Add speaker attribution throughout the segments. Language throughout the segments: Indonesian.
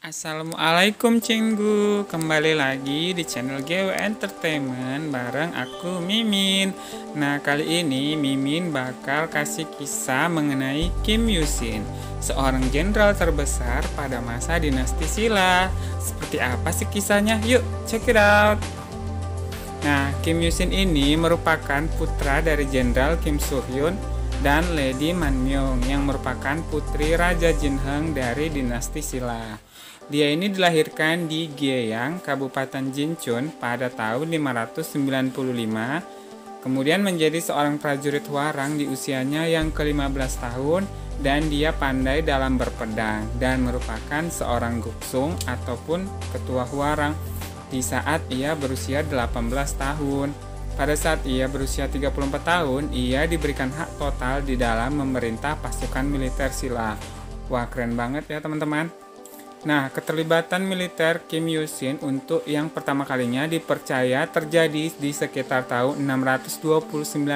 Speaker 1: Assalamualaikum Cinggu, kembali lagi di channel GW Entertainment bareng aku Mimin. Nah, kali ini Mimin bakal kasih kisah mengenai Kim Yusin, seorang jenderal terbesar pada masa dinasti Silla. Seperti apa sih kisahnya? Yuk check it out. Nah, Kim Yusin ini merupakan putra dari Jenderal Kim Soo-hyun dan Lady Man-myung yang merupakan putri Raja Jinheung dari dinasti Silla. Dia ini dilahirkan di Gyeongsang, Kabupaten Jinchon pada tahun 595, kemudian menjadi seorang prajurit Hwarang di usianya yang ke-15 tahun, dan dia pandai dalam berpedang dan merupakan seorang guksung ataupun ketua Hwarang di saat ia berusia 18 tahun. Pada saat ia berusia 34 tahun, ia diberikan hak total di dalam memerintah pasukan militer Silla. Wah, keren banget ya teman-teman. Nah, keterlibatan militer Kim Yusin untuk yang pertama kalinya dipercaya terjadi di sekitar tahun 629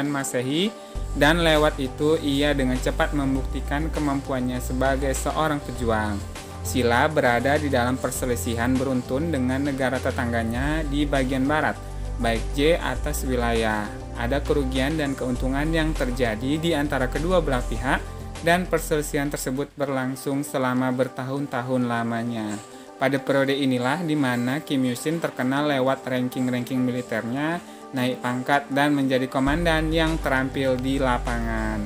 Speaker 1: Masehi, dan lewat itu ia dengan cepat membuktikan kemampuannya sebagai seorang pejuang. Silla berada di dalam perselisihan beruntun dengan negara tetangganya di bagian barat, baik J atas wilayah. Ada kerugian dan keuntungan yang terjadi di antara kedua belah pihak, dan perselisihan tersebut berlangsung selama bertahun-tahun lamanya. Pada periode inilah di mana Kim Yusin terkenal lewat ranking-ranking militernya, naik pangkat dan menjadi komandan yang terampil di lapangan.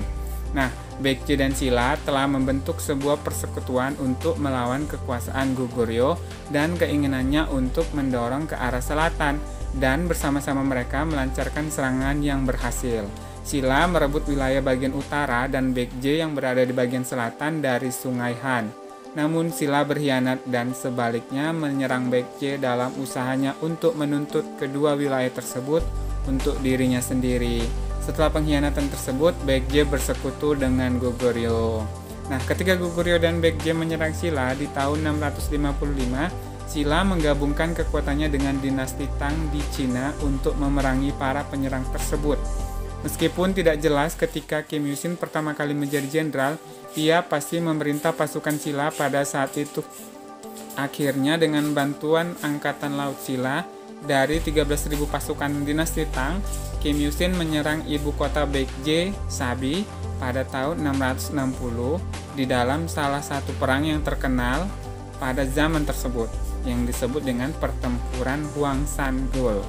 Speaker 1: Nah, Baekje dan Silla telah membentuk sebuah persekutuan untuk melawan kekuasaan Goguryeo dan keinginannya untuk mendorong ke arah selatan, dan bersama-sama mereka melancarkan serangan yang berhasil. Silla merebut wilayah bagian utara dan Baekje yang berada di bagian selatan dari Sungai Han. Namun Silla berkhianat dan sebaliknya menyerang Baekje dalam usahanya untuk menuntut kedua wilayah tersebut untuk dirinya sendiri. Setelah pengkhianatan tersebut, Baekje bersekutu dengan Goguryeo. Nah, ketika Goguryeo dan Baekje menyerang Silla di tahun 655, Silla menggabungkan kekuatannya dengan dinasti Tang di Cina untuk memerangi para penyerang tersebut. Meskipun tidak jelas ketika Kim Yusin pertama kali menjadi jenderal, ia pasti memerintah pasukan Silla pada saat itu. Akhirnya dengan bantuan Angkatan Laut Silla dari 13.000 pasukan dinasti Tang, Kim Yusin menyerang ibu kota Baekje, Sabi, pada tahun 660 di dalam salah satu perang yang terkenal pada zaman tersebut, yang disebut dengan pertempuran Hwangsan Gol.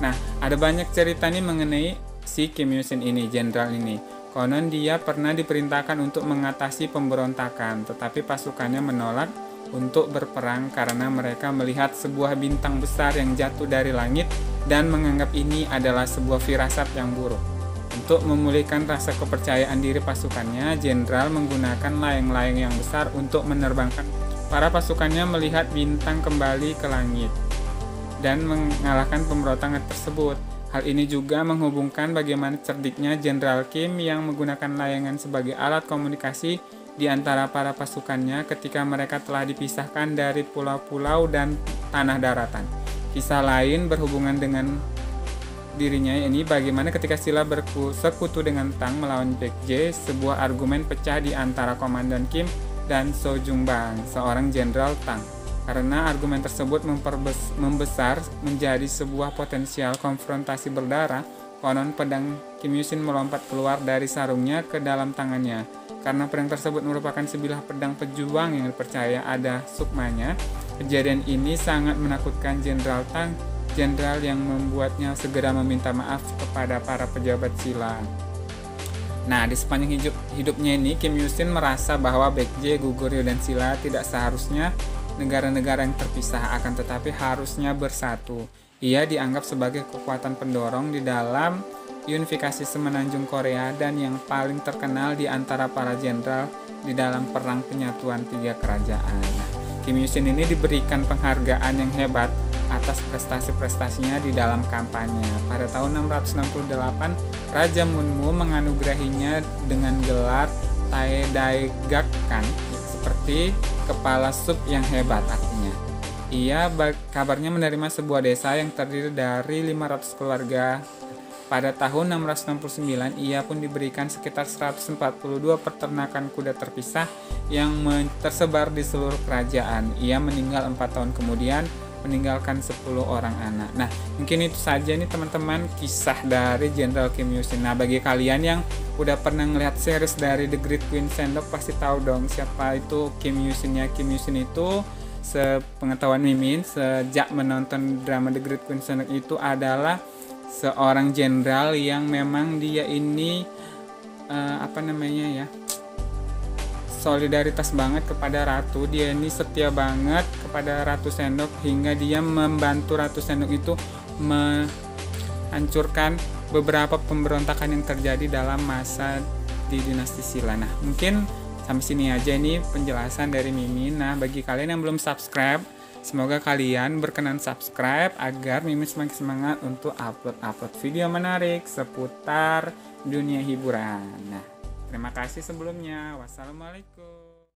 Speaker 1: Nah, ada banyak cerita nih mengenai si Kim Yusin ini, jenderal ini. Konon dia pernah diperintahkan untuk mengatasi pemberontakan, tetapi pasukannya menolak untuk berperang karena mereka melihat sebuah bintang besar yang jatuh dari langit dan menganggap ini adalah sebuah firasat yang buruk. Untuk memulihkan rasa kepercayaan diri pasukannya, jenderal menggunakan layang-layang yang besar untuk menerbangkan para pasukannya melihat bintang kembali ke langit dan mengalahkan pemberontakan tersebut. Hal ini juga menghubungkan bagaimana cerdiknya Jenderal Kim yang menggunakan layangan sebagai alat komunikasi di antara para pasukannya ketika mereka telah dipisahkan dari pulau-pulau dan tanah daratan. Kisah lain berhubungan dengan dirinya ini bagaimana ketika Silla bersekutu dengan Tang melawan Baekje, sebuah argumen pecah di antara Komandan Kim dan So Jung Bang, seorang jenderal Tang. Karena argumen tersebut membesar menjadi sebuah potensial konfrontasi berdarah, konon pedang Kim Yusin melompat keluar dari sarungnya ke dalam tangannya. Karena pedang tersebut merupakan sebilah pedang pejuang yang dipercaya ada sukmanya, kejadian ini sangat menakutkan Jenderal Tang, jenderal yang membuatnya segera meminta maaf kepada para pejabat Silla. Nah, di sepanjang hidupnya ini, Kim Yusin merasa bahwa Baekje, Goguryeo, dan Silla tidak seharusnya negara-negara yang terpisah, akan tetapi harusnya bersatu. Ia dianggap sebagai kekuatan pendorong di dalam unifikasi semenanjung Korea dan yang paling terkenal di antara para jenderal di dalam perang penyatuan tiga kerajaan. Kim Yusin ini diberikan penghargaan yang hebat atas prestasi-prestasinya di dalam kampanye. Pada tahun 668, Raja Munmu menganugerahinya dengan gelar Taedaegakkan, seperti kepala sub yang hebat artinya. Ia kabarnya menerima sebuah desa yang terdiri dari 500 keluarga Pada tahun 669, ia pun diberikan sekitar 142 peternakan kuda terpisah yang tersebar di seluruh kerajaan. Ia meninggal 4 tahun kemudian, meninggalkan 10 orang anak. Nah, mungkin itu saja nih teman-teman kisah dari Jenderal Kim Yusin. Nah, bagi kalian yang udah pernah ngeliat series dari The Great Queen Sendok pasti tahu dong siapa itu Kim Yusin-nya. Kim Yusin itu sepengetahuan Mimin sejak menonton drama The Great Queen Sendok itu adalah seorang jenderal yang memang dia ini solidaritas banget kepada ratu. Dia ini setia banget kepada Ratu Sendok hingga dia membantu Ratu Sendok itu menghancurkan beberapa pemberontakan yang terjadi dalam masa di dinasti Silla. Nah, mungkin sampai sini aja nih penjelasan dari Mimin. Nah, bagi kalian yang belum subscribe, semoga kalian berkenan subscribe agar Mimin semakin semangat untuk upload video menarik seputar dunia hiburan. Nah, terima kasih sebelumnya. Wassalamualaikum.